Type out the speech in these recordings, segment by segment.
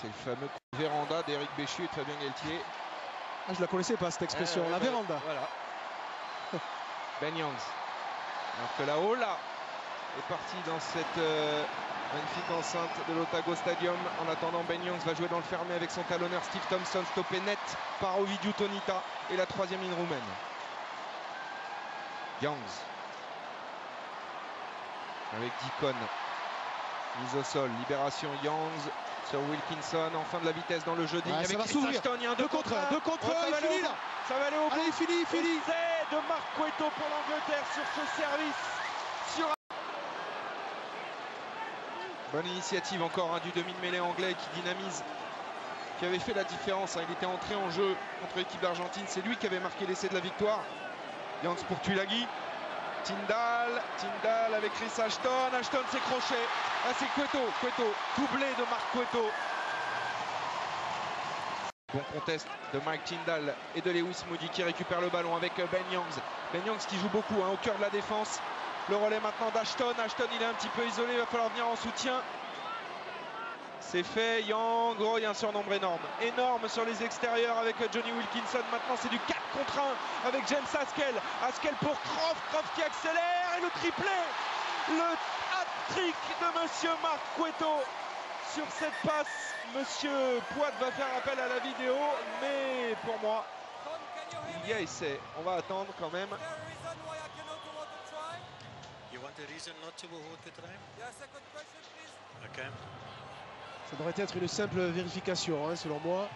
C'est le fameux véranda d'Éric Béchu et de Fabien Galtier. Ah, je la connaissais pas cette expression, la véranda. Voilà. Ben Youngs. Alors que la Ola est parti dans cette magnifique enceinte de l'Otago Stadium. En attendant, Ben Youngs va jouer dans le fermé avec son talonneur Steve Thompson, stoppé net par Ovidiu Tonita et la troisième ligne roumaine. Youngs avec Deacon. Mise au sol, libération Youngs sur Wilkinson, en fin de la vitesse dans le jeu. Ouais, avec ça va s'ouvrir. il y a un 2 contre 1. 2 contre 1, il finit là. Ça va aller au bout. Allez, fini. C'est de Marc Cueto pour l'Angleterre sur ce service. Bonne initiative encore du demi de mêlée anglais qui dynamise, qui avait fait la différence. Il était entré en jeu contre l'équipe d'Argentine. C'est lui qui avait marqué l'essai de la victoire. Youngs pour Tuilagi. Tindall avec Chris Ashton. Ashton s'est crochet. Ah, c'est Cueto. Doublé de Marc Cueto. Bon contest de Mike Tindall et de Lewis Moody qui récupère le ballon avec Ben Youngs. Ben Youngs qui joue beaucoup au cœur de la défense. Le relais maintenant d'Ashton. Ashton, il est un petit peu isolé. Il va falloir venir en soutien. C'est fait. Young, il y a un surnombre énorme sur les extérieurs avec Johnny Wilkinson. Maintenant, c'est du 4 contre 1 avec James Haskell. Haskell pour Croft qui accélère et le triplé. Le hat-trick de monsieur Marc Cueto sur cette passe. Monsieur Poit va faire appel à la vidéo, mais pour moi, il y a essai. On va attendre quand même. You want a reason not to vote the try? Yes, a good question, please. Okay. Ça devrait être une simple vérification, selon moi.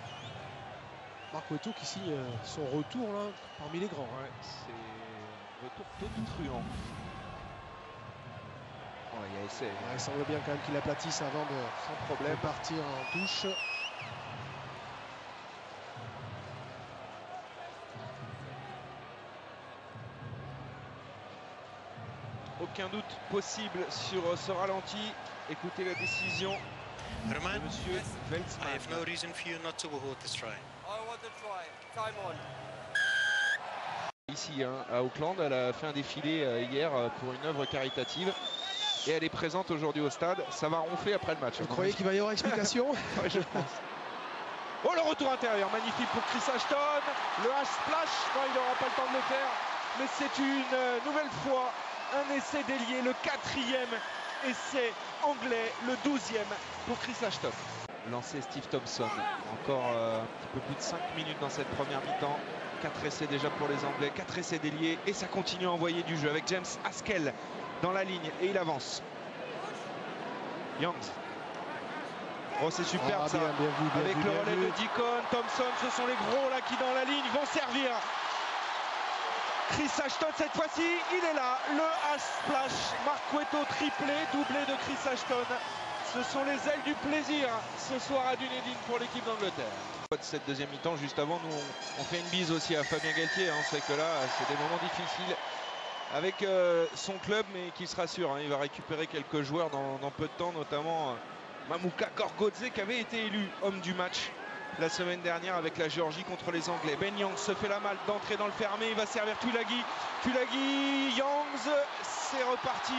Marc Cueto qui signe son retour là, parmi les grands. Ouais, c'est retour tonitruant. Il y a essai. Ouais, il semble bien quand même qu'il aplatisse avant de, Sans problème. de partir en touche. Aucun doute possible sur ce ralenti. Écoutez la décision Roman, de monsieur I Veldsman. have no reason for you not to vote this try. I want to try. Time on. Ici à Auckland, elle a fait un défilé hier pour une œuvre caritative et elle est présente aujourd'hui au stade. Ça va ronfler après le match. Vous croyez qu'il va y avoir explication? Ouais, je pense. Oh, le retour intérieur, magnifique pour Chris Ashton. Le H-splash, non, il n'aura pas le temps de le faire. Mais c'est une nouvelle fois un essai délié, le 4e essai anglais, le 12e pour Chris Ashton. Lancé Steve Thompson, encore un petit peu plus de 5 minutes dans cette première mi-temps. 4 essais déjà pour les Anglais, 4 essais déliés et ça continue à envoyer du jeu avec James Haskell dans la ligne et il avance. Youngs. Oh, c'est superbe ça. Bien vu, avec le relais de Deacon, Thompson, ce sont les gros là qui dans la ligne vont servir. Chris Ashton cette fois-ci, il est là. Le H-splash, Marc Cueto triplé, doublé de Chris Ashton. Ce sont les ailes du plaisir ce soir à Dunedin pour l'équipe d'Angleterre. Cette deuxième mi-temps, juste avant, nous on fait une bise aussi à Fabien Galtier. On sait que là, c'est des moments difficiles avec son club, mais qui se rassure. Il va récupérer quelques joueurs dans peu de temps, notamment Mamuka Gorgodze qui avait été élu homme du match la semaine dernière avec la Géorgie contre les Anglais. Ben Youngs se fait la malle d'entrer dans le fermé. Il va servir Tuilagi. Youngs, c'est reparti.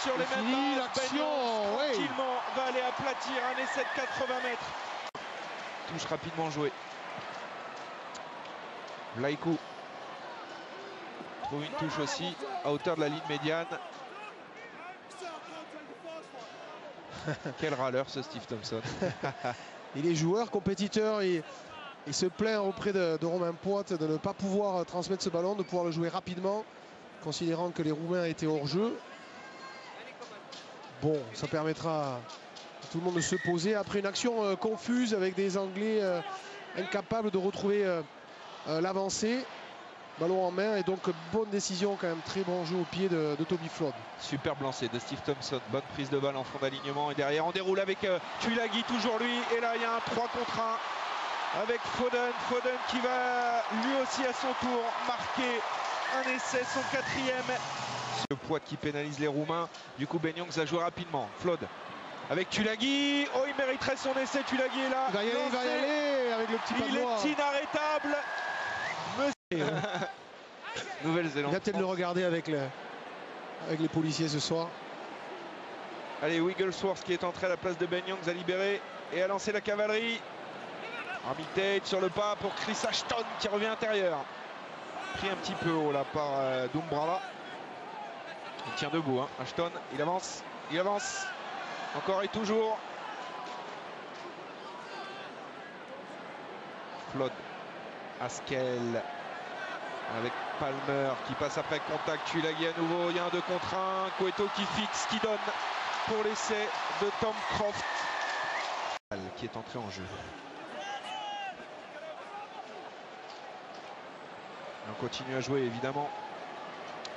Sur les mêmes bases, Ben Youngs, tranquillement, va aller aplatir un essai de 80 mètres. Touche rapidement jouée. Vlaikou trouve une touche aussi à hauteur de la ligne médiane. Quel râleur ce Steve Thompson. Il est joueur, compétiteur, il se plaint auprès de Romain Poit de ne pas pouvoir transmettre ce ballon, de pouvoir le jouer rapidement, considérant que les Roumains étaient hors jeu. Bon, ça permettra à tout le monde de se poser après une action confuse avec des Anglais incapables de retrouver l'avancée. Ballon en main et donc bonne décision quand même, très bon jeu au pied de Toby Flood. Superbe lancé de Steve Thompson, bonne prise de balle en fond d'alignement et derrière on déroule avec Tuilagi toujours lui et là il y a un 3 contre 1 avec Foden qui va lui aussi à son tour marquer un essai, son 4e. Le poids qui pénalise les Roumains, du coup Ben Youngs a joué rapidement, Flood avec Tuilagi, oh il mériterait son essai, Tuilagi est là, il va y aller avec le petit pas de noir. Il est inarrêtable. Nouvelle-Zélande. Il va peut-être le regarder avec les policiers ce soir. Allez, Wigglesworth qui est entré à la place de Ben Youngs a libéré et a lancé la cavalerie. Armitage sur le pas pour Chris Ashton qui revient intérieur. Pris un petit peu haut là par Dumbrava. Il tient debout, hein. Ashton, il avance, encore et toujours. Flood, Haskell avec Palmer qui passe après contact, Tulagi à nouveau, il y a un 2 contre 1, Cueto qui fixe, qui donne pour l'essai de Tom Croft qui est entré en jeu. On continue à jouer évidemment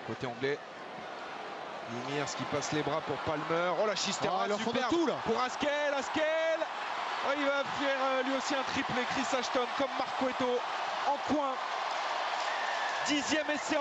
côté anglais. Lemire qui passe les bras pour Palmer. Oh la Chistera, super tout là pour Haskell. Oh, il va faire lui aussi un triplé. Chris Ashton comme Marc Cueto en coin. 10e essai.